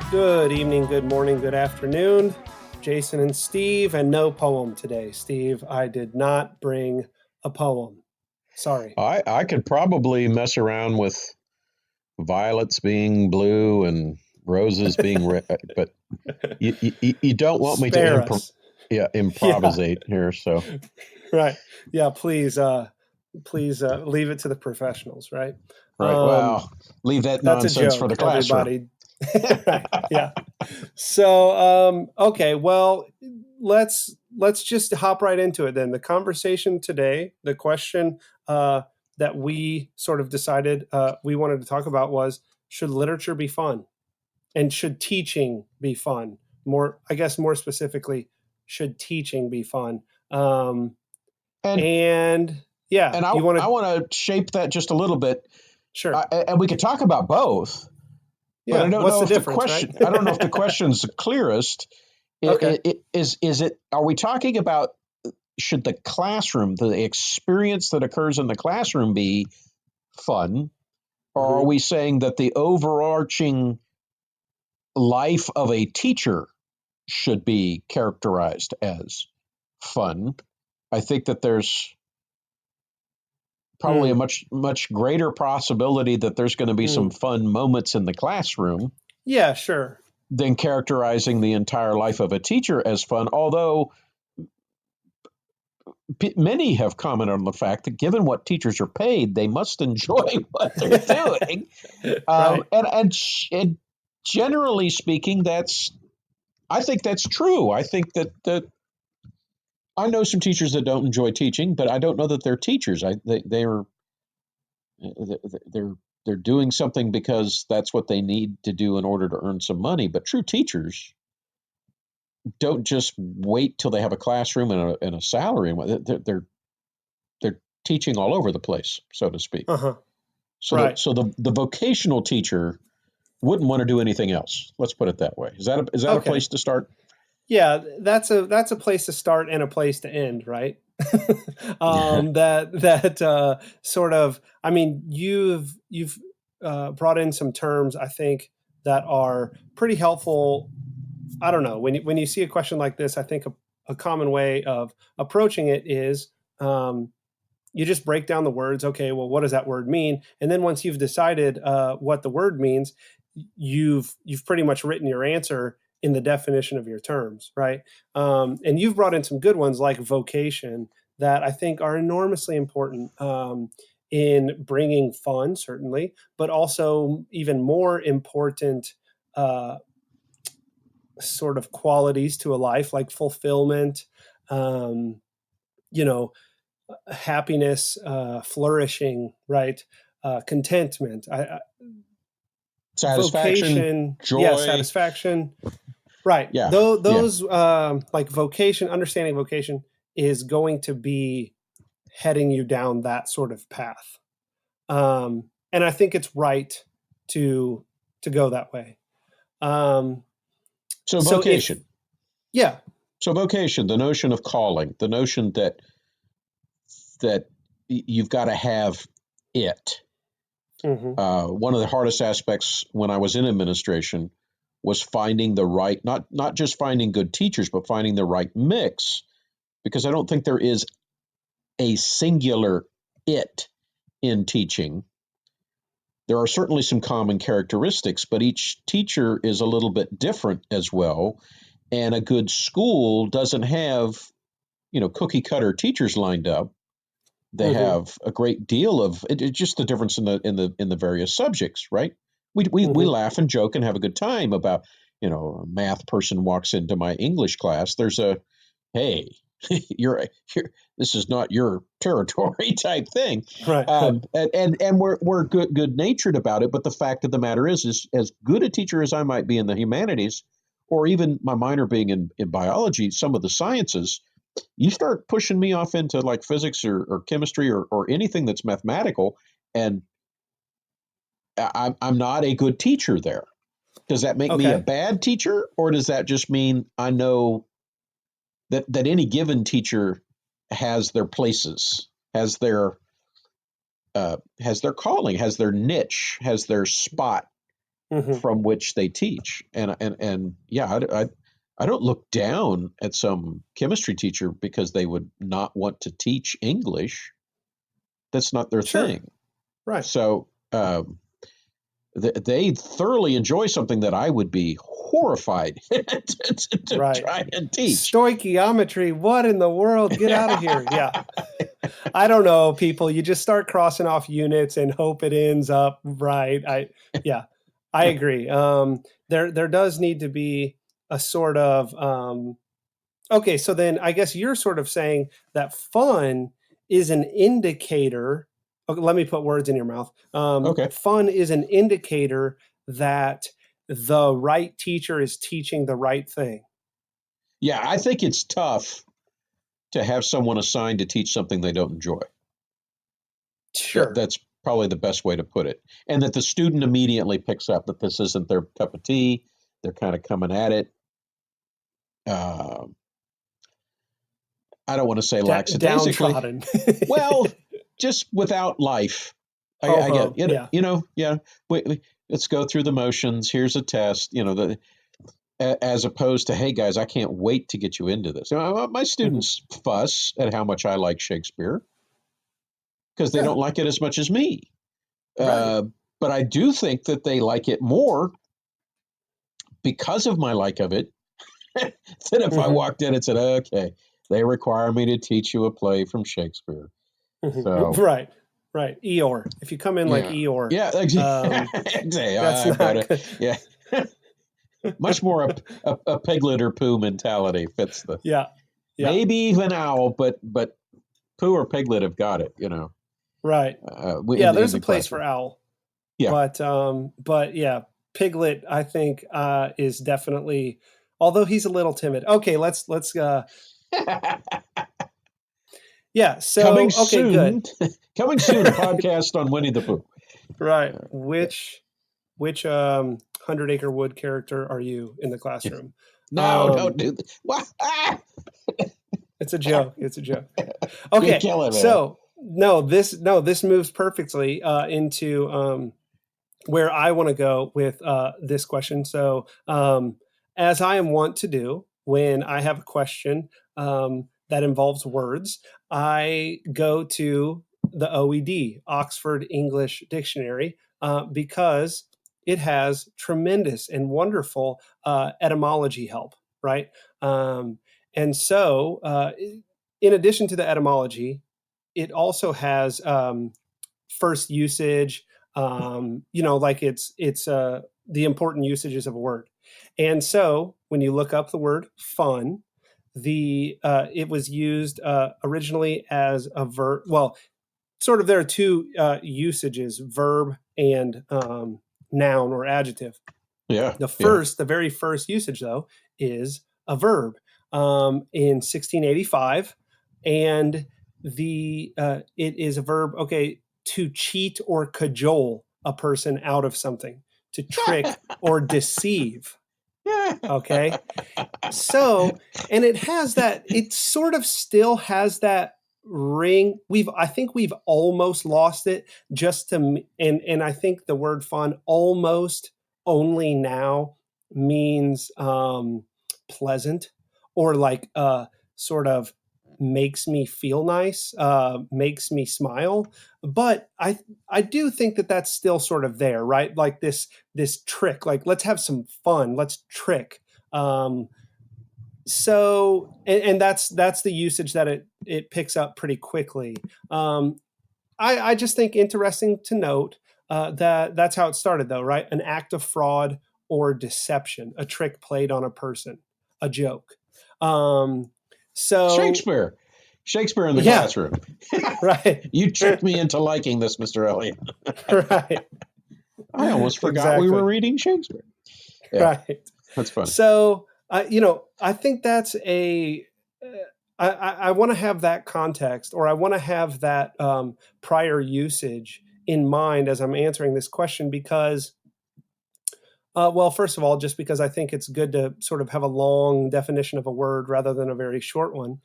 Good evening, good morning, good afternoon. Jason and Steve, and no poem today. Steve, I did not bring a poem. Sorry. I could probably mess around with violets being blue and roses being red, but you don't want me to Spare us. Yeah, improvisate here. So right. Yeah, please leave it to the professionals, right? right, well, leave that That's a nonsense for joke, the classroom. everybody. Right. Yeah. So, okay, well, let's just hop right into it then. The conversation today, the question that we sort of decided we wanted to talk about was, should literature be fun? And should teaching be fun? I guess more specifically, should teaching be fun? And And yeah, and I you want I to, want to shape that just a little bit, sure. and we could talk about both. But Yeah, what's the difference, right? I don't know if the question's the clearest. Okay. Is it? Are we talking about should the classroom, the experience that occurs in the classroom, be fun, or are Hmm. we saying that the overarching life of a teacher should be characterized as fun? I think that there's probably a Mm, much greater possibility that there's going to be some mm. fun moments in the classroom Yeah, sure. than characterizing the entire life of a teacher as fun. Although many have commented on the fact that given what teachers are paid, they must enjoy what they're doing. Um, Right. and, and, and generally speaking, I think that's true. I think that I know some teachers that don't enjoy teaching, but I don't know that they're teachers. They're they're doing something because that's what they need to do in order to earn some money. But true teachers don't just wait till they have a classroom and a salary. They're teaching all over the place, so to speak. Uh-huh. So Right. the vocational teacher wouldn't want to do anything else. Let's put it that way. Is that a Okay. place to start? Yeah, that's a place to start and a place to end, right? That sort of. I mean, you've brought in some terms I think that are pretty helpful. I don't know, when you see a question like this, I think a common way of approaching it is you just break down the words. Okay, well, what does that word mean? And then once you've decided what the word means, you've pretty much written your answer in the definition of your terms, right? And you've brought in some good ones like vocation that I think are enormously important in bringing fun, certainly, but also even more important uh, sort of qualities to a life like fulfillment, um, you know, happiness, flourishing, right? Contentment, Satisfaction, vocation, yeah, joy. satisfaction, right? Yeah, Though yeah. those like vocation, understanding vocation is going to be heading you down that sort of path, and I think it's right to go that way. Um, So so if vocation. yeah, So vocation, the notion of calling, the notion that you've got to have it. hmm One of the hardest aspects when I was in administration was finding the right, not just finding good teachers, but finding the right mix. Because I don't think there is a singular it in teaching. There are certainly some common characteristics, but each teacher is a little bit different as well. And a good school doesn't have, cookie cutter teachers lined up. They hmm have a great deal of it's just the difference in the various subjects, right? We hmm laugh and joke and have a good time about, a math person walks into my English class. There's a hey, you're this is not your territory type thing, right, and we're good natured about it. But the fact of the matter is as good a teacher as I might be in the humanities, or even my minor being in biology, some of the sciences, you start pushing me off into like physics or chemistry or anything that's mathematical, and I'm not a good teacher there. Does that make me a okay, bad teacher, or does that just mean I know that any given teacher has their places, has their calling, has their niche, has their spot Hmm. from which they teach. And yeah, I don't look down at some chemistry teacher because they would not want to teach English. That's not their Sure. thing. Right. So they thoroughly enjoy something that I would be horrified to Right. try and teach. Stoichiometry. What in the world? Get out of here. Yeah. I don't know, people. You just start crossing off units and hope it ends up right. Yeah, I agree. There does need to be a sort of okay. So then, I guess you're sort of saying that fun is an indicator. Okay, let me put words in your mouth. Okay. Fun is an indicator that the right teacher is teaching the right thing. Yeah, I think it's tough to have someone assigned to teach something they don't enjoy. Sure. That's probably the best way to put it. And that the student immediately picks up that this isn't their cup of tea. They're kind of coming at it. Uh, I don't want to say lackadaisically. Downtrodden. Well, just without life. Ho I get hum. Yeah. yeah. Let's go through the motions. Here's a test. As opposed to, hey guys, I can't wait to get you into this. My Mhm. students fuss at how much I like Shakespeare because they don't Yeah. like it as much as me. Right. Uh, but I do think that they like it more because of my like of it than if I Mhm. walked in and said, okay, they require me to teach you a play from Shakespeare. Mhm. So, Right. Right. Eeyore. If you come in like yeah. Eeyore, Yeah, um, exactly. that's I've got not a, good. yeah, much more a piglet or poo mentality fits the, Yeah. Yeah. maybe even owl, but poo or piglet have got it, Right. in, Yeah, in there's a the place for classroom. owl, Yeah. but yeah, Piglet I think is definitely, although he's a little timid. Okay, let's yeah, Coming so okay, good. soon, coming soon, a podcast on Winnie the Pooh. Right. Yeah. Which 100 Acre Wood character are you in the classroom? No, don't Um do that. What? it's a joke. It's a joke. You're Okay, killing me. so no, this moves perfectly into where I want to go with this question. So, as I am wont to do when I have a question that involves words, I go to the OED, Oxford English Dictionary, because it has tremendous and wonderful etymology help, right? Um, and so, in addition to the etymology, it also has first usage, like it's the important usages of a word. And so when you look up the word fun, the it was used originally as a verb. Well, sort of there are two usages: verb and noun or adjective. Yeah, yeah. The very first usage though is a verb in 1685, and the it is a verb. Okay, to cheat or cajole a person out of something, to trick or deceive. Okay, so and it has that. It sort of still has that ring. I think we've almost lost it just to and I think the word fun almost only now means pleasant, or like sort of makes me feel nice, makes me smile. But I do think that that's still sort of there, right? Like this trick, like let's have some fun, let's trick. um so and that's the usage that it picks up pretty quickly. I just think interesting to note that that's how it started, though, right? An act of fraud or deception, a trick played on a person, a joke. um so Shakespeare. Shakespeare in the yeah. classroom. Right. You tricked me into liking this, Mr. Elliot. Right. I almost forgot we were Exactly. reading Shakespeare. Yeah, Right. that's funny. So, I think that's I want to have that context, or I want to have that prior usage in mind as I'm answering this question, because, well, first of all, just because I think it's good to sort of have a long definition of a word rather than a very short one.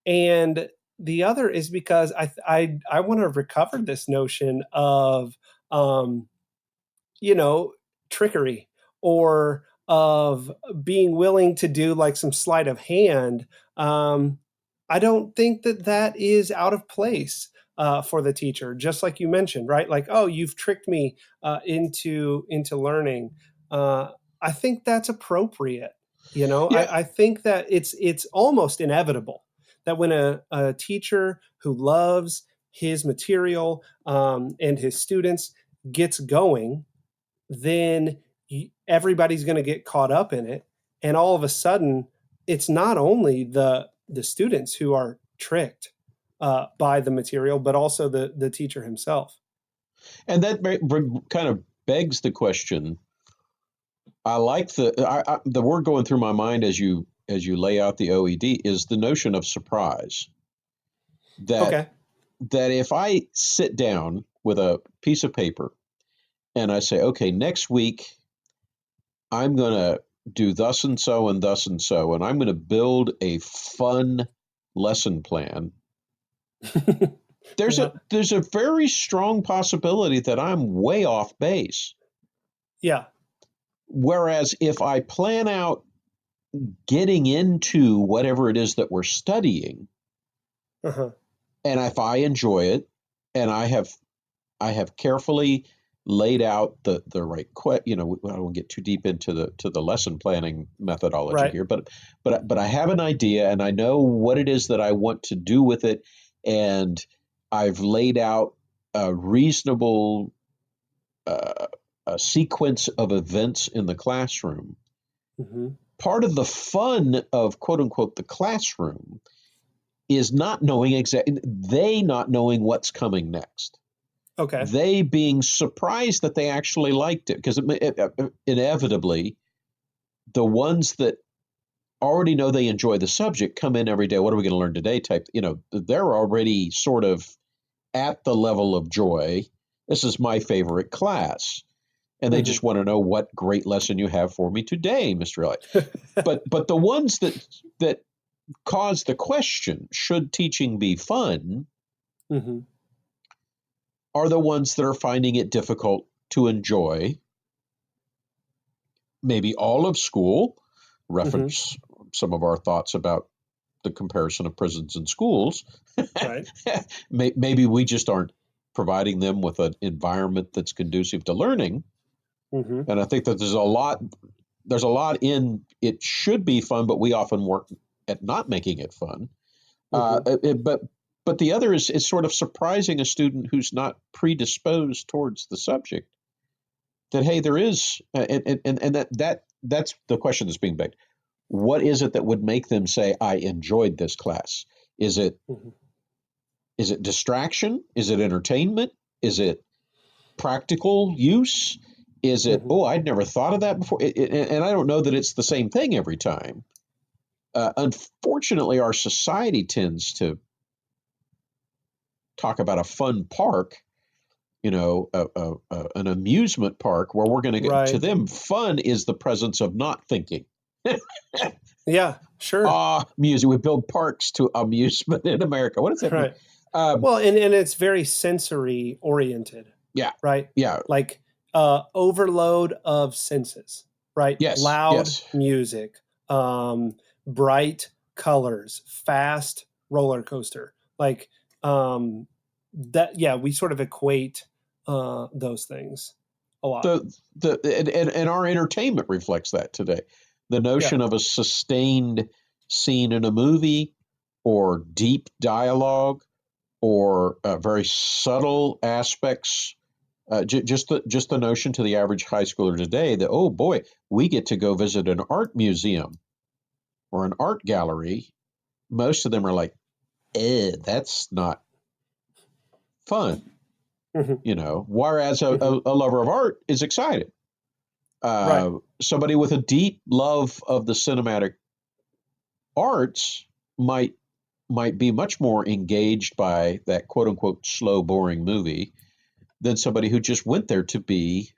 And the other is because I want to recover this notion of, um, you know, trickery, or of being willing to do like some sleight of hand, I don't think that that is out of place for the teacher. Just like you mentioned, right? Like, oh, you've tricked me into learning. Uh, I think that's appropriate. You know, Yeah, I think that it's almost inevitable that when a teacher who loves his material and his students gets going, then everybody's going to get caught up in it, and all of a sudden, it's not only the students who are tricked by the material, but also the teacher himself. and that kind of begs the question. I like the word going through my mind as you lay out the OED is the notion of surprise. That Okay. that if I sit down with a piece of paper and I say, okay, next week I'm going to do thus and so and thus and so, and I'm going to build a fun lesson plan. Yeah. There's a very strong possibility that I'm way off base. Yeah. Whereas if I plan out getting into whatever it is that we're studying, Uh-huh. and if I enjoy it, and I have carefully laid out the right I won't get too deep into the lesson planning methodology Right. here, but I have an idea and I know what it is that I want to do with it, and I've laid out a reasonable uh, a sequence of events in the classroom. Hmm. Part of the fun of quote unquote the classroom is not knowing exactly they not knowing what's coming next, Okay. they being surprised that they actually liked it, because inevitably the ones that already know they enjoy the subject come in every day, what are we going to learn today type, they're already sort of at the level of joy, this is my favorite class, and they Hmm. just want to know what great lesson you have for me today, Mr. Elliott. But the ones that cause the question, should teaching be fun, Hmm. are the ones that are finding it difficult to enjoy maybe all of school, Hmm. reference some of our thoughts about the comparison of prisons and schools. Right. Maybe we just aren't providing them with an environment that's conducive to learning. Hmm. And I think that there's a lot in it should be fun, but we often work at not making it fun. Uh, Hmm. it, but but the other is sort of surprising a student who's not predisposed towards the subject, that hey, there is, and that's the question that's being begged. What is it that would make them say, I enjoyed this class? Is it Hmm. is it distraction? Is it entertainment? Is it practical use? Is it, Hmm. oh, I'd never thought of that before? And I don't know that it's the same thing every time. Unfortunately, our society tends to talk about a fun park, an amusement park where we're going to get to Right. them. Fun is the presence of not thinking. Yeah. Sure. Music. We build parks to amusement in America. What does that mean? Right. Um, Well, and it's very sensory oriented, yeah, right? yeah, Like overload of senses, right? yes, Loud yes. music, bright colors, fast roller coaster. Like that, yeah, we sort of equate those things a lot. And our entertainment reflects that today. The Yeah. notion of a sustained scene in a movie, or deep dialogue, or very subtle aspects. Just the notion to the average high schooler today that, oh boy, we get to go visit an art museum or an art gallery. Most of them are like, that's not fun, Hmm. Whereas Hmm. a lover of art is excited. Right. Somebody with a deep love of the cinematic arts might be much more engaged by that quote unquote slow, boring movie than somebody who just went there to be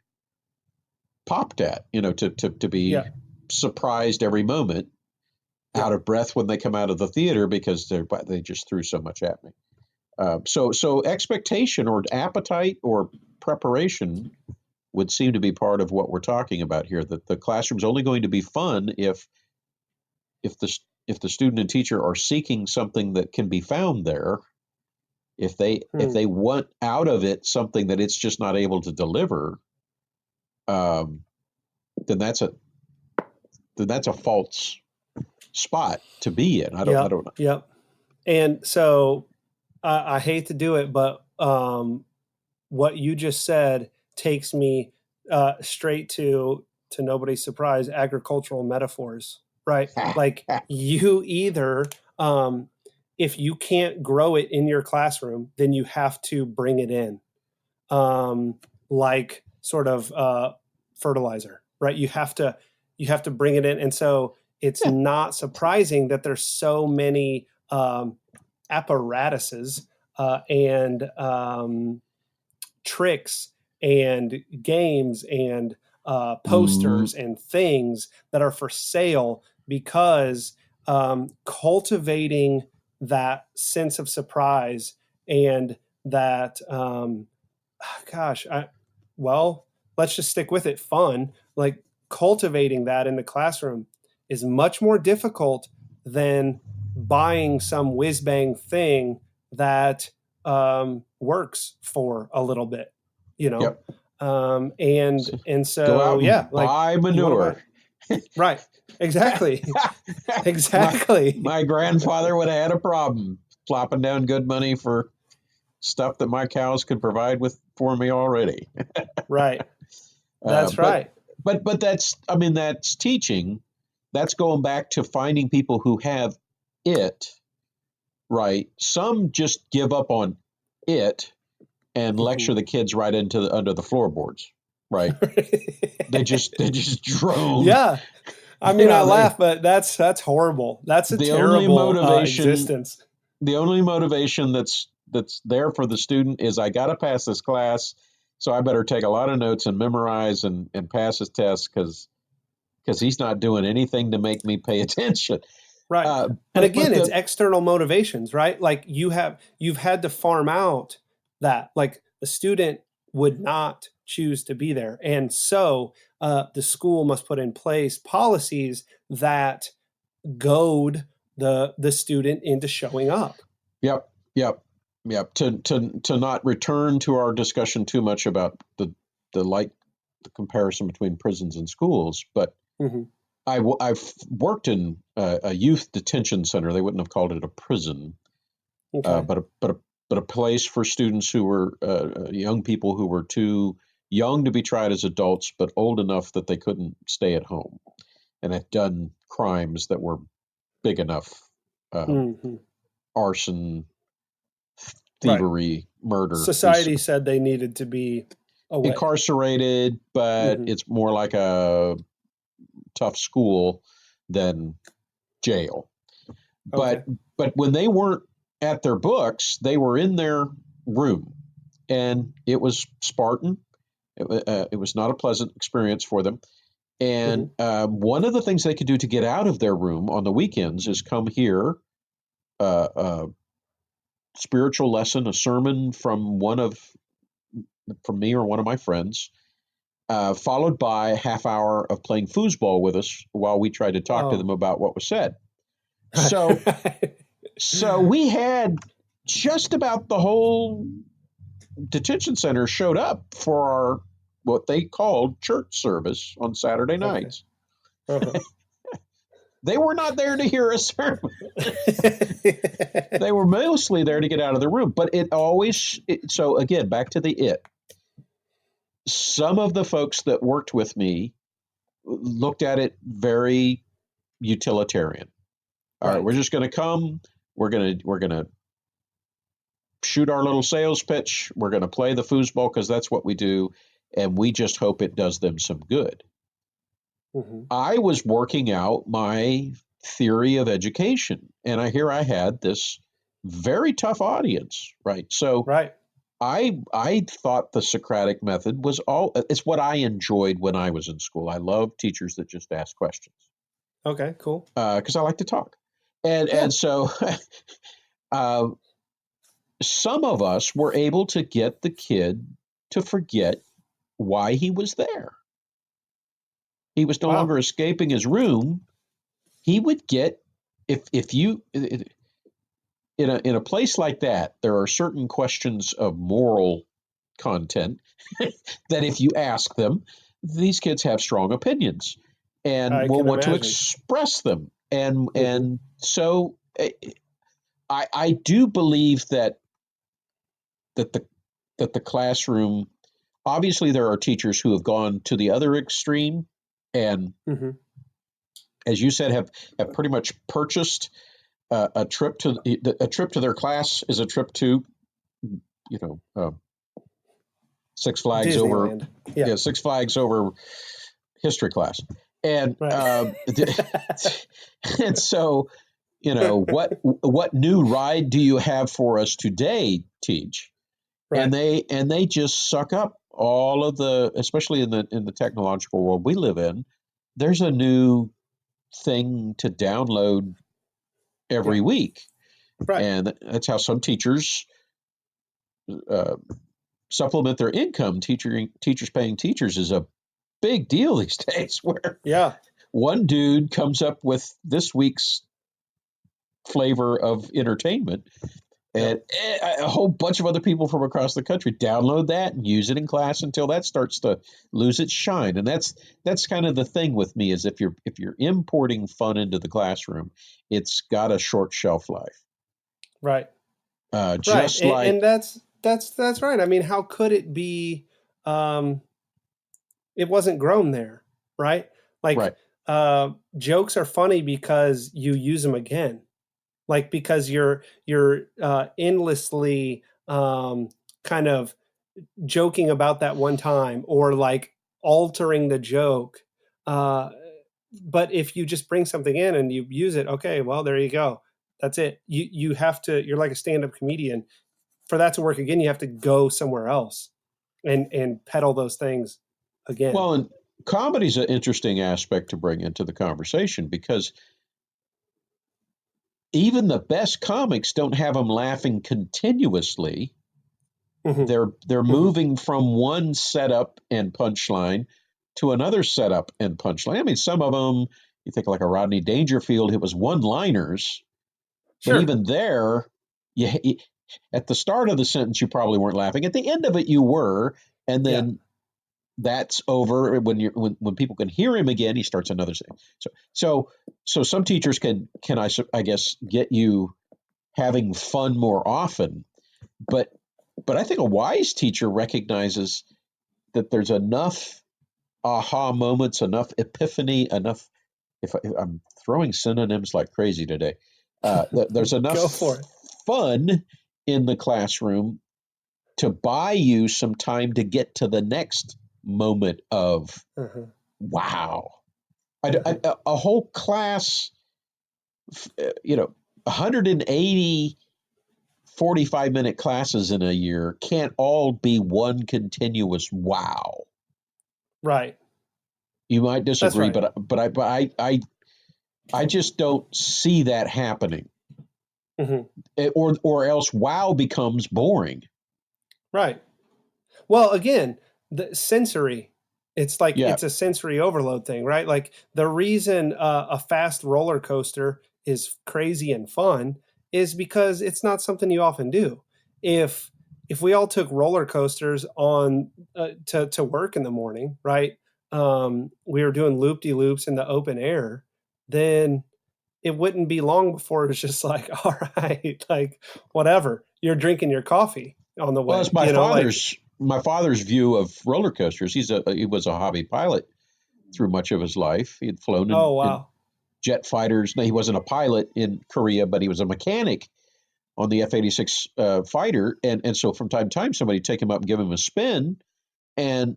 popped at, to be Yeah. surprised every moment, Yeah. out of breath when they come out of the theater because they just threw so much at me. So expectation or appetite or preparation would seem to be part of what we're talking about here. That the classroom's only going to be fun if the if the student and teacher are seeking something that can be found there. If Hmm. they want out of it something that it's just not able to deliver, um, then that's a false spot to be in. I Yep. don't know. Yep. And so I hate to do it, but what you just said takes me straight to nobody's surprise agricultural metaphors, right? Like you either if you can't grow it in your classroom, then you have to bring it in, um, like sort of fertilizer, right? You have to bring it in, and so it's Yeah. not surprising that there's so many apparatuses and tricks and games and Mm, posters and things that are for sale because cultivating that sense of surprise and that gosh, well, let's just stick with it. Fun, like cultivating that in the classroom is much more difficult than buying some whiz bang thing that works for a little bit, you know? yep. And Go so, out and yeah, like buy you want to buy manure. it. Right. Exactly. my Exactly. my grandfather would have had a problem plopping down good money for stuff that my cows could provide with for me already. Right. Uh, That's but right. but that's I mean that's teaching. That's going back to finding people who have it right. Some just give up on it and lecture Mhm. the kids right into under the floorboards. Right. They just drone. Yeah. I You mean, I know laugh, but that's horrible. That's a the only terrible motivation existence. the only motivation that's there for the student is I got to pass this class, so I better take a lot of notes and memorize and pass his test because he's not doing anything to make me pay attention. Right. And But again, it's the external motivations, right? Like you've had to farm out that like the student would not choose to be there. And so the school must put in place policies that goad the student into showing up. yep yep yep to not return to our discussion too much about the comparison between prisons and schools, but Hmm. I've worked in a youth detention center. They wouldn't have called it a prison, Okay. but a place for students who were young people who were too young to be tried as adults, but old enough that they couldn't stay at home and had done crimes that were big enough, um, Hmm. arson, Right. thievery, murder, these Society said they needed to be away. incarcerated, but Hmm. it's more like a tough school than jail. But Okay. when they weren't at their books, they were in their room, and it was Spartan. It was not a pleasant experience for them. And Hmm. one of the things they could do to get out of their room on the weekends is come here, a spiritual lesson, a sermon from me or one of my friends, followed by a half hour of playing foosball with us while we tried to talk to them Oh. about what was said. So we had just about the whole detention center showed up for our what they called church service on Saturday Okay. nights. Uh-huh. They were not there to hear a sermon. They were mostly there to get out of the room. But so again, back to the it. Some of the folks that worked with me looked at it very utilitarian. All right, we're Right. just going to come. We're going to shoot our little sales pitch. We're going to play the foosball because that's what we do, and we just hope it does them some good. Hmm. I was working out my theory of education, and I had this very tough audience, right? So Right. I thought the Socratic method was all it's what I enjoyed when I was in school. I love teachers that just ask questions Okay. Cool. because I like to talk, and Yeah. so uh, some of us were able to get the kid to forget why he was there. He was no Wow. longer escaping his room. He would get, if you in a place like that, there are certain questions of moral content that if you ask them, these kids have strong opinions and I will can want to imagine. express them. And Hmm. and so I do believe that the that the classroom, obviously there are teachers who have gone to the other extreme and, Hmm. as you said, have pretty much purchased a trip to their class is a trip to, you know, Six Flags over, Disneyland. Yeah. yeah, Six Flags over history class. And Right. and so, what new ride do you have for us today, Teach? And Right. they just suck up all of the, especially in the technological world we live in. There's a new thing to download Yeah. every week, Right. and that's how some teachers uh, supplement their income. Teachers paying teachers is a big deal these days. Where Yeah. one dude comes up with this week's flavor of entertainment, Yep. and a whole bunch of other people from across the country download that and use it in class until that starts to lose its shine. And that's kind of the thing with me, is if you're importing fun into the classroom, it's got a short shelf life. Right. Right. Just like And that's right. I mean, how could it be? Um, it wasn't grown there, right? Like, right, jokes are funny because you use them again, like because you're endlessly kind of joking about that one time, or like altering the joke. Uh, but if you just bring something in and you use it, okay, well, there you go. That's it. You have to. You're like a stand-up comedian. For that to work again, you have to go somewhere else and peddle those things again. well, and comedy is an interesting aspect to bring into the conversation, because even the best comics don't have them laughing continuously. Hmm. They're Hmm. moving from one setup and punchline to another setup and punchline. I mean, some of them, you think like a Rodney Dangerfield, it was one liners, but Sure. even there, you, at the start of the sentence you probably weren't laughing. At the end of it you were, and Yeah. then that's over. When people can hear him again, he starts another thing. So some teachers can I guess get you having fun more often, but I think a wise teacher recognizes that there's enough aha moments, enough epiphany, enough. If I'm throwing synonyms like crazy today, there's enough Go for it. fun in the classroom to buy you some time to get to the next moment of Uh-huh. wow. Uh-huh. A whole class, 180 45-minute classes in a year can't all be one continuous wow. Right. You might That's disagree, right. but I just don't see that happening. Hmm. Or else wow becomes boring. Right. Well, again, the sensory, it's like Yeah, it's a sensory overload thing, right? Like the reason a fast roller coaster is crazy and fun is because it's not something you often do. If if we all took roller coasters on to work in the morning, right? We were doing loop de loops in the open air, then it wouldn't be long before it was just like, all right, like whatever. You're drinking your coffee on the well, it's way, like, my father's view of roller coasters. He was a hobby pilot through much of his life. He had flown oh in wow. jet fighters. No, he wasn't a pilot in Korea, but he was a mechanic on the F-86 fighter. And so from time to time, somebody take him up and give him a spin. And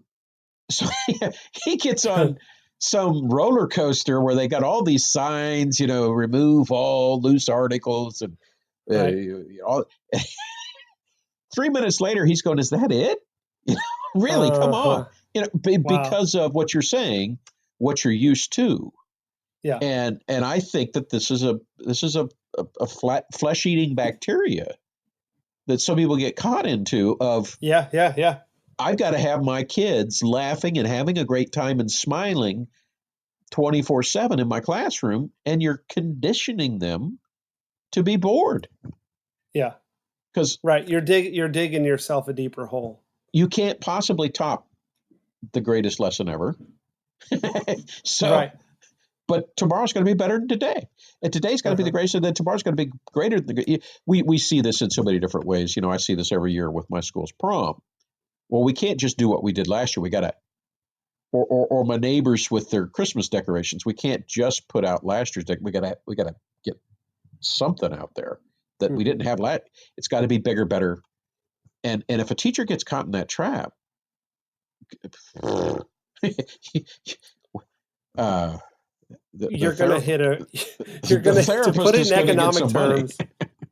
so he gets on some roller coaster where they got all these signs, remove all loose articles and Right. all. 3 minutes later, he's going, "Is that it? Really? Come on!" Uh-huh. Wow. Because of what you're saying, what you're used to, Yeah. and I think that this is a flat flesh eating bacteria that some people get caught into of Yeah, yeah, yeah. I've got to have my kids laughing and having a great time and smiling 24/7 in my classroom, and you're conditioning them to be bored Yeah. because Right. You're digging yourself a deeper hole. you can't possibly top the greatest lesson ever. So, Right. but tomorrow's going to be better than today, and today's going to be the Uh-huh. greatest, and then tomorrow's going to be greater than we see this in so many different ways. I see this every year with my school's prom. Well, we can't just do what we did last year. We got to, or my neighbors with their Christmas decorations. We can't just put out last year's we got to get something out there that we Mm-hmm. didn't have last. It's got to be bigger, better, and if a teacher gets caught in that trap, uh, the You're gonna therapist hit a you're the gonna to put therapist it is in going to get economic some money. terms.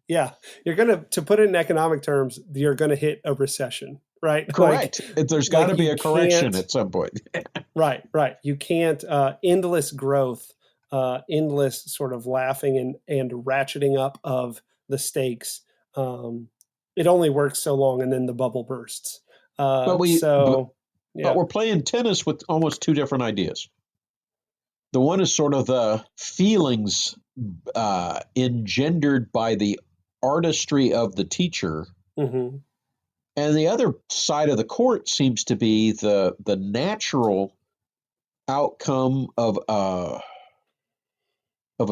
Yeah, you're gonna to put it in economic terms, you're gonna hit a recession, right? Correct. There's got to be You a correction can't. at some point. Right. You can't endless growth, endless sort of laughing and ratcheting up of the stakes. Um, it only works so long, and then the bubble bursts. but we but, So but yeah. we're playing tennis with almost two different ideas. The one is sort of the feelings engendered by the artistry of the teacher, Hmm. and the other side of the court seems to be the natural outcome of a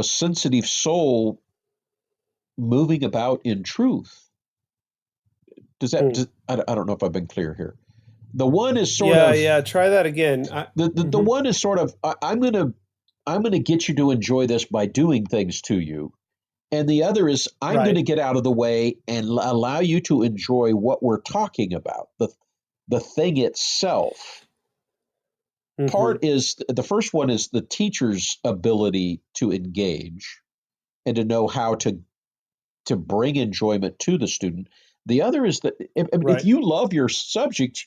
sensitive soul moving about in truth. Mm. I don't know if I've been clear here. The one is sort Yeah, of yeah. Try that again. the Mhm. one is sort of I'm gonna get you to enjoy this by doing things to you, and the other is I'm going Right. to get out of the way and allow you to enjoy what we're talking about, the thing itself. Hmm. Part is the first one is the teacher's ability to engage and to know how to bring enjoyment to the student. The other is that if Right. you love your subject,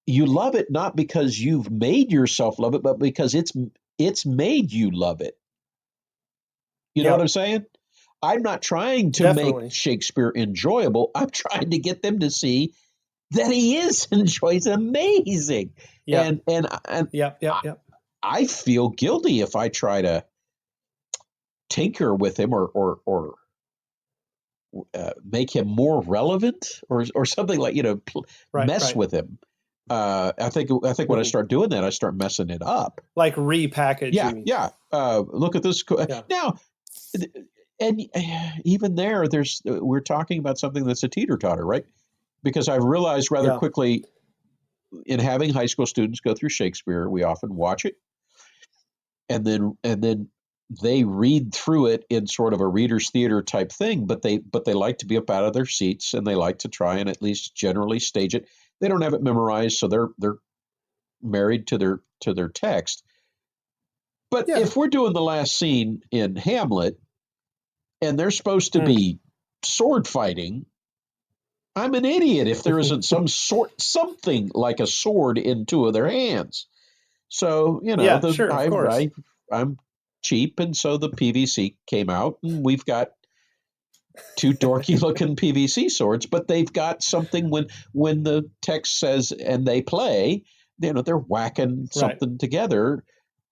you love it not because you've made yourself love it, but because it's made you love it. You know what I'm Yep. saying? I'm not trying to make Definitely. Shakespeare enjoyable. I'm trying to get them to see that he is enjoyable. It's amazing. Yep. And Yep. Yep. I, Yep. I feel guilty if I try to tinker with him or make him more relevant or something like Right. mess Right. with him. I think when I Hmm. start doing that, I start messing it up. Like repackage, you Yeah, mean? yeah. Look at this Yeah. now. And even there's we're talking about something that's a teeter totter, right? Because I've realized rather Yeah. quickly in having high school students go through Shakespeare, we often watch it and then they read through it in sort of a reader's theater type thing, but they like to be up out of their seats and they like to try and at least generally stage it. They don't have it memorized, so they're married to their text. But Yeah. if we're doing the last scene in Hamlet and they're supposed to Mm. be sword fighting, I'm an idiot if there isn't something like a sword in two of their hands. So Yeah. Sure. Of course. I'm cheap, and so the PVC came out, and we've got two dorky looking PVC swords, but they've got something when the text says and they play, they're whacking Right. something together.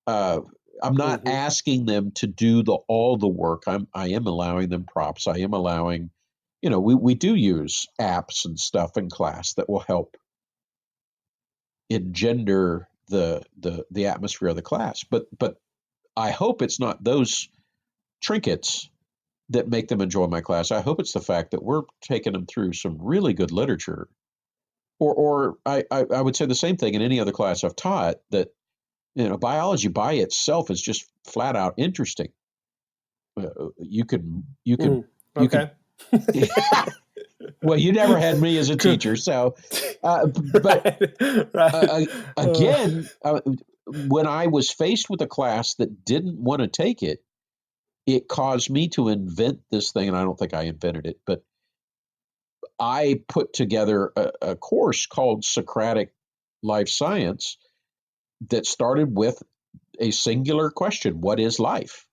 Uh, I'm not Hmm. asking them to do all the work. I am allowing them props. I am allowing, we do use apps and stuff in class that will help engender the atmosphere of the class. But I hope it's not those trinkets that make them enjoy my class. I hope it's the fact that we're taking them through some really good literature. Or I would say the same thing in any other class I've taught, that biology by itself is just flat out interesting. You could you could Mm. you could Okay. well, you never had me as a Cool. teacher, so but Right. Right. again, when I was faced with a class that didn't want to take it, it caused me to invent this thing, and I don't think I invented it, but I put together a course called Socratic Life Science that started with a singular question: what is life?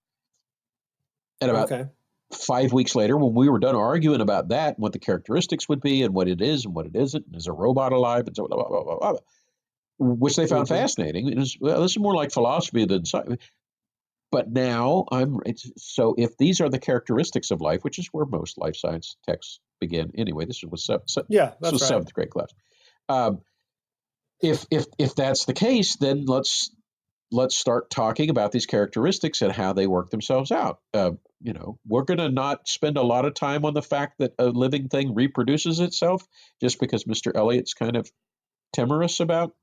And about Okay. 5 weeks later, when we were done arguing about that, what the characteristics would be, and what it is and what it isn't, and is a robot alive, and so blah, blah, blah, blah, blah, which they found Hmm. fascinating. It was, well, this is more like philosophy than science. But now so if these are the characteristics of life, which is where most life science texts begin anyway. Yeah, this that's was right. seventh grade class. Um, if that's the case, then let's start talking about these characteristics and how they work themselves out. We're going to not spend a lot of time on the fact that a living thing reproduces itself just because Mr. Elliott's kind of timorous about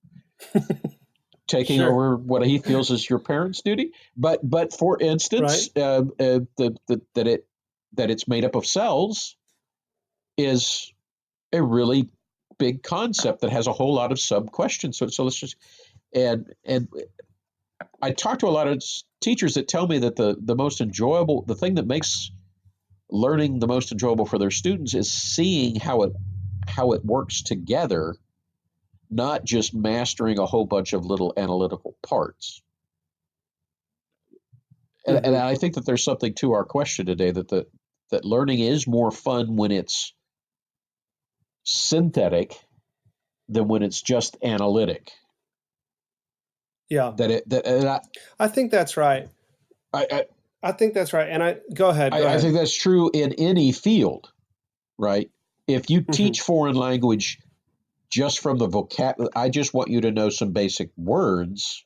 taking Sure. over what he feels is your parents' duty. But for instance, Right. that it's made up of cells is a really big concept that has a whole lot of sub questions. So let's just and I talk to a lot of teachers that tell me that the thing that makes learning the most enjoyable for their students is seeing how it works together, not just mastering a whole bunch of little analytical parts. And Hmm. I think that there's something to our question today that learning is more fun when it's synthetic than when it's just analytic. Yeah, That it that and I think that's right. I, I think that's right. And I go ahead, go I ahead. think that's true in any field, right? If you Hmm. teach foreign language just from the vocab, I just want you to know some basic words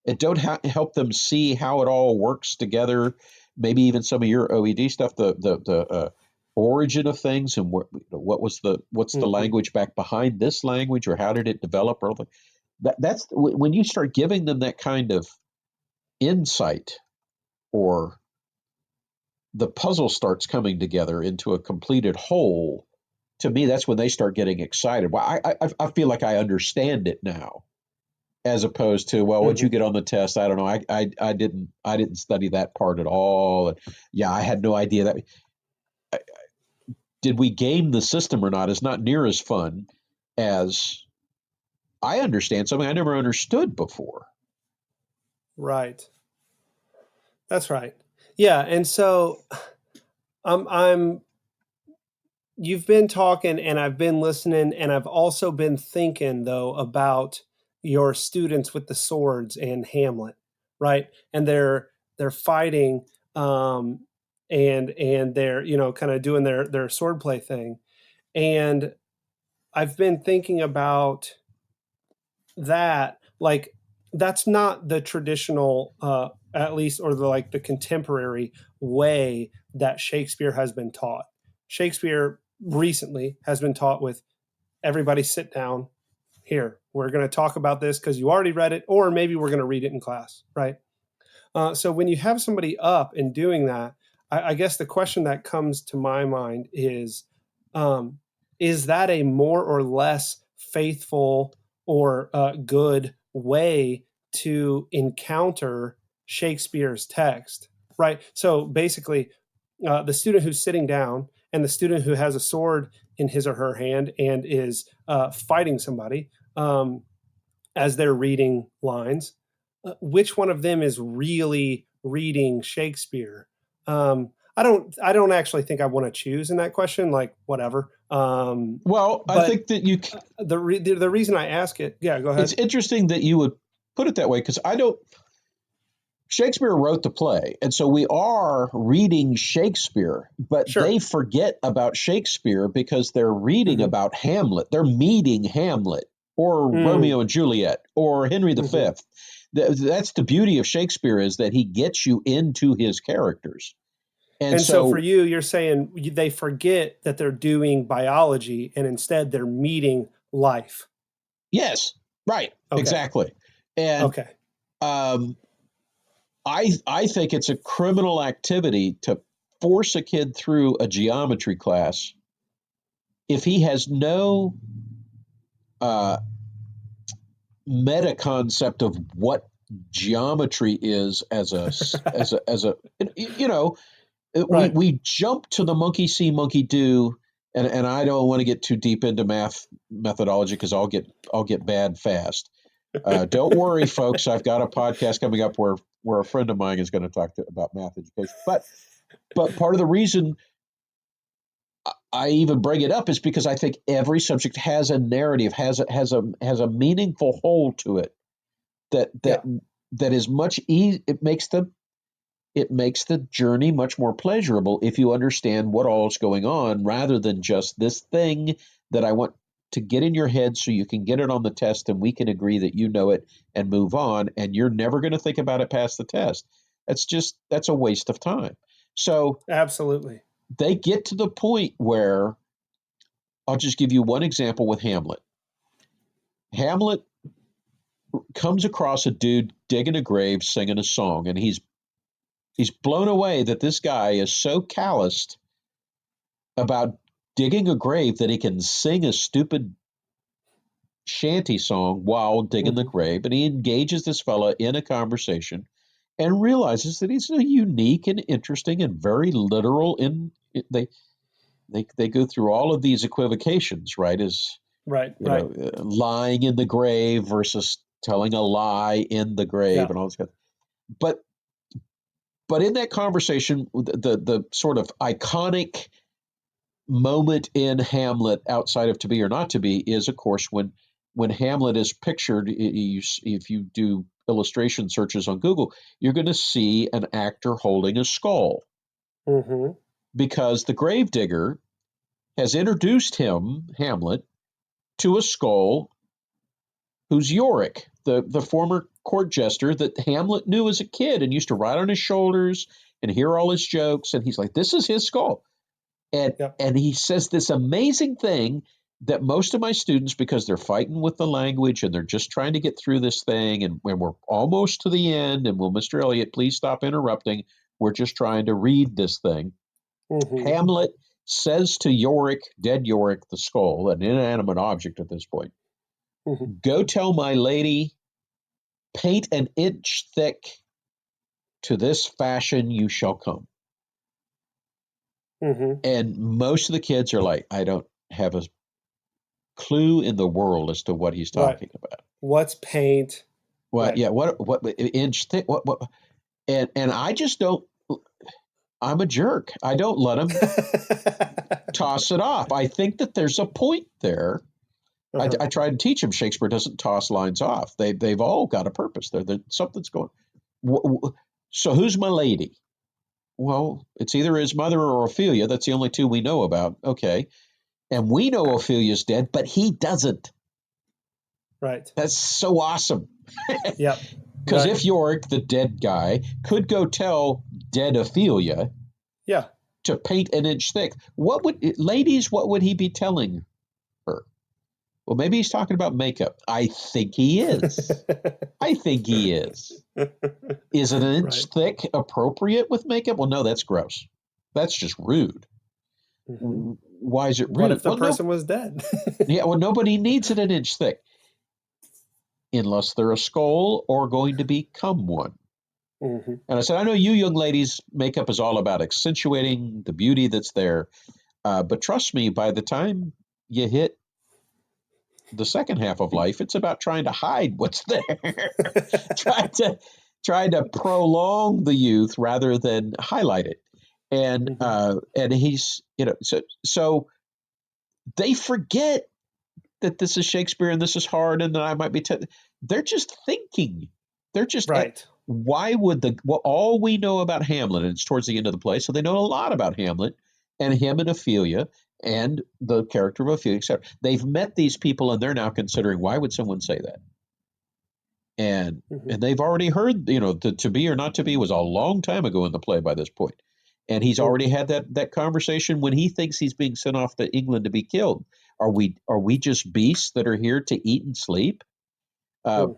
and don't help them see how it all works together. Maybe even some of your OED stuff, the origin of things, and what's the Hmm. language back behind this language, or how did it develop, or that's when you start giving them that kind of insight, or the puzzle starts coming together into a completed whole. To me, that's when they start getting excited. Well, I feel like I understand it now, as opposed to, well, what'd you Hmm. get on the test? I don't know. I didn't study that part at all. And yeah, I had no idea that. Did we game the system or not is not near as fun as I understand something I never understood before. Right. That's right. Yeah. And so I'm you've been talking and I've been listening and I've also been thinking though about your students with the swords and Hamlet, right? And they're fighting um and they're, kind of doing their swordplay thing. And I've been thinking about that, like, that's not the traditional, at least, or the contemporary way that Shakespeare has been taught. Shakespeare recently has been taught with, everybody sit down, here, we're going to talk about this because you already read it, or maybe we're going to read it in class, right? So when you have somebody up and doing that, I guess the question that comes to my mind um, is that a more or less faithful or good way to encounter Shakespeare's text, right? So basically, the student who's sitting down and the student who has a sword in his or her hand and is fighting somebody, as they're reading lines, which one of them is really reading Shakespeare? I don't actually think I want to choose in that question. Like, whatever. Well, I But think that you. the reason I ask it, yeah, go It's ahead. interesting that you would put it that way because I don't. Shakespeare wrote the play, and so we are reading Shakespeare, but Sure. they forget about Shakespeare because they're reading Hmm. about Hamlet. They're meeting Hamlet or Mm, Romeo and Juliet or Henry hmm. V. That's the beauty of Shakespeare is that he gets you into his characters. And And so for so, you, you're saying they forget that they're doing biology and instead they're meeting life. yes, right, Okay. exactly. And Okay. um, I think it's a criminal activity to force a kid through a geometry class if he has no uh, meta concept of what geometry is as a you know we Right. we jump to the monkey see monkey do, and I don't want to get too deep into math methodology because I'll get bad fast. Don't worry, folks. I've got a podcast coming up where a friend of mine is going to talk about math education. But But part of the reason I even bring it up is because I think every subject has a narrative, has a meaningful whole to it that Yeah, that is much easy. It makes the journey much more pleasurable if you understand what all is going on, rather than just this thing that I want to get in your head so you can get it on the test and we can agree that you know it and move on, and you're never going to think about it past the test. That's a waste of time. So absolutely. they get to the point where, I'll just give you one example with Hamlet. Hamlet comes across a dude digging a grave singing a song, and he's blown away that this guy is so calloused about digging a grave that he can sing a stupid shanty song while digging the Hmm. grave. And he engages this fella in a conversation and realizes that he's a unique and interesting and very literal. They go through all of these equivocations, right? As Right, right. lying in the grave versus telling a lie in the grave Yeah. and all this kind of, but but in that conversation, the sort of iconic moment in Hamlet, outside of To Be or Not to Be, is of course when Hamlet is pictured. If you do illustration searches on Google, you're going to see an actor holding a skull, Hmm. because the gravedigger has introduced him, Hamlet, to a skull who's Yorick, the former court jester that Hamlet knew as a kid and used to ride on his shoulders and hear all his jokes. And he's like, this is his skull. And Yep. and he says this amazing thing that most of my students, because they're fighting with the language and they're just trying to get through this thing, and when we're almost to the end, and will Mr. Elliot please stop interrupting? We're just trying to read this thing. Hmm. Hamlet says to Yorick, dead Yorick, the skull, an inanimate object at this point, Hmm. go tell my lady, paint an inch thick, to this fashion you shall come. Hmm. And most of the kids are like, I don't have a clue in the world as to what he's Right. talking about. What's paint? What? Right. Yeah. What inch thick? What? And I just don't. I'm a jerk. I don't let him toss it off. I think that there's a point there. Uh-huh. I try to teach him Shakespeare doesn't toss lines off. They've all got a purpose. Something's going. So who's my lady? Well, it's either his mother or Ophelia. That's the only two we know about. Okay. And we know Ophelia's dead, but he doesn't. Right. That's so awesome. Yep. Because Right. if Yorick, the dead guy, could go tell dead Ophelia Yeah. to paint an inch thick, what would he be telling her? Well, maybe he's talking about makeup. I think he is. I think he is. Is it an inch Right. thick appropriate with makeup? Well, no, that's gross. That's just rude. Hmm. Why is it What rude? if the Well, no, person was dead? yeah, well, nobody needs it an inch thick unless they're a skull or going to become one. Hmm. And I said, I know you young ladies, makeup is all about accentuating the beauty that's there. But trust me, by the time you hit the second half of life, it's about trying to hide what's there, try to try to prolong the youth rather than highlight it. Hmm. And he's so they forget that this is Shakespeare and this is hard and that I might be. They're just thinking. They're just at. Right. Why would all we know about Hamlet, and it's towards the end of the play, so they know a lot about Hamlet and him and Ophelia and the character of Ophelia, etc. They've met these people and they're now considering, why would someone say that? And Hmm. and they've already heard, the To Be or Not to Be was a long time ago in the play by this point. And he's already Hmm. had that conversation when he thinks he's being sent off to England to be killed. Are we just beasts that are here to eat and sleep? Hmm.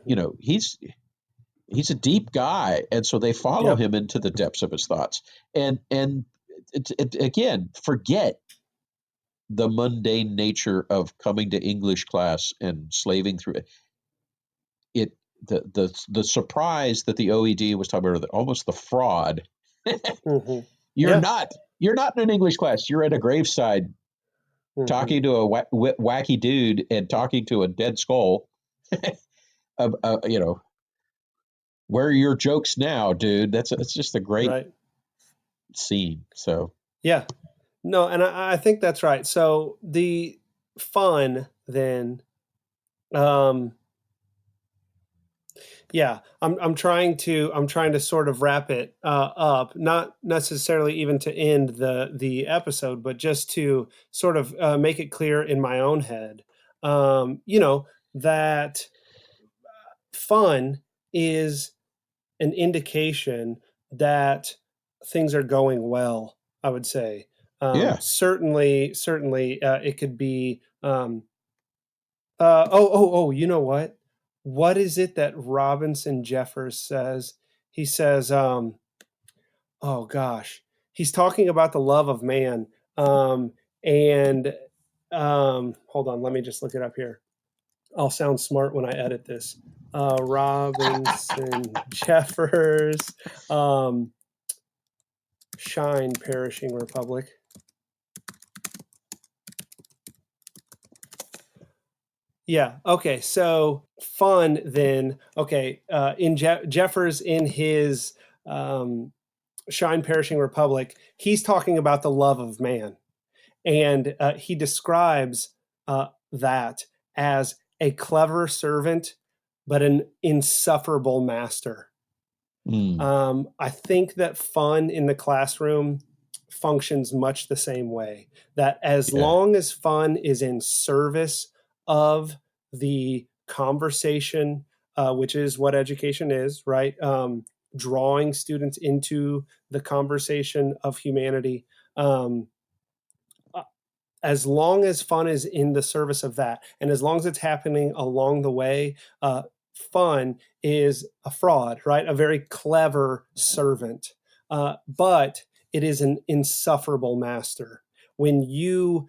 He's a deep guy, and so they follow Yep. him into the depths of his thoughts. And again, forget the mundane nature of coming to English class and slaving through it. The surprise that the OED was talking about, almost the fraud. Hmm. You're Yeah. not. You're not in an English class. You're at a graveside Hmm. talking to a wacky dude and talking to a dead skull. You know, where are your jokes now, dude? That's just a great Right. scene. So Yeah. No, and I think that's right. So the fun then, um, yeah, I'm trying to sort of wrap it up, not necessarily even to end the episode, but just to sort of make it clear in my own head, that fun is an indication that things are going well, I would say. yeah, Certainly, it could be. You know what? What is it that Robinson Jeffers says? He says, oh gosh, he's talking about the love of man. And hold on, let me just look it up here. I'll sound smart when I edit this. Robinson Jeffers, um, Shine, Perishing Republic. Yeah. Okay. So fun then. Okay. In Jeffers in his Shine, Perishing Republic, he's talking about the love of man, and he describes that as a clever servant, but an insufferable master. mm, I think that fun in the classroom functions much the same way. That as yeah, long as fun is in service of the conversation, which is what education is, right? Drawing students into the conversation of humanity. As long as fun is in the service of that, and as long as it's happening along the way, fun is a fraud, right? A very clever servant, but it is an insufferable master. When you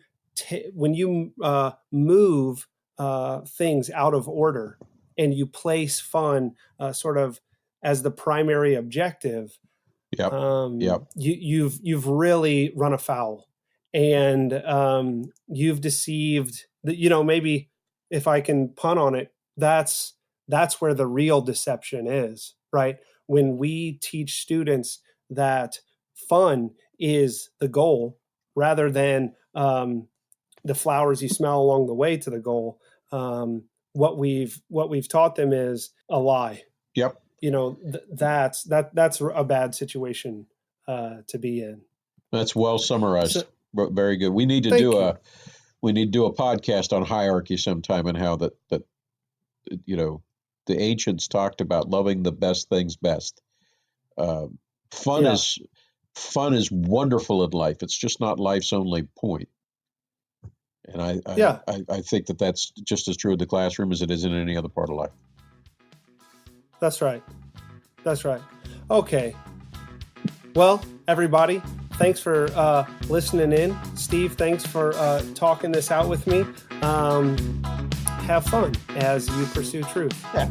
move things out of order and you place fun sort of as the primary objective, yep, yep, you've really run afoul, and you've deceived. Maybe if I can pun on it, that's where the real deception is, right? When we teach students that fun is the goal rather than the flowers you smell along the way to the goal. What we've taught them is a lie. yep. That's a bad situation to be in. That's well So summarized. Very good. thank you. We need to do a podcast on hierarchy sometime and how that you know the ancients talked about loving the best things best. Uh, fun Yeah, is fun is wonderful in life. It's just not life's only point. And yeah, I think that that's just as true in the classroom as it is in any other part of life. that's right. That's right. Okay. Well, everybody, thanks for listening in. Steve, thanks for talking this out with me. Have fun as you pursue truth. Yeah.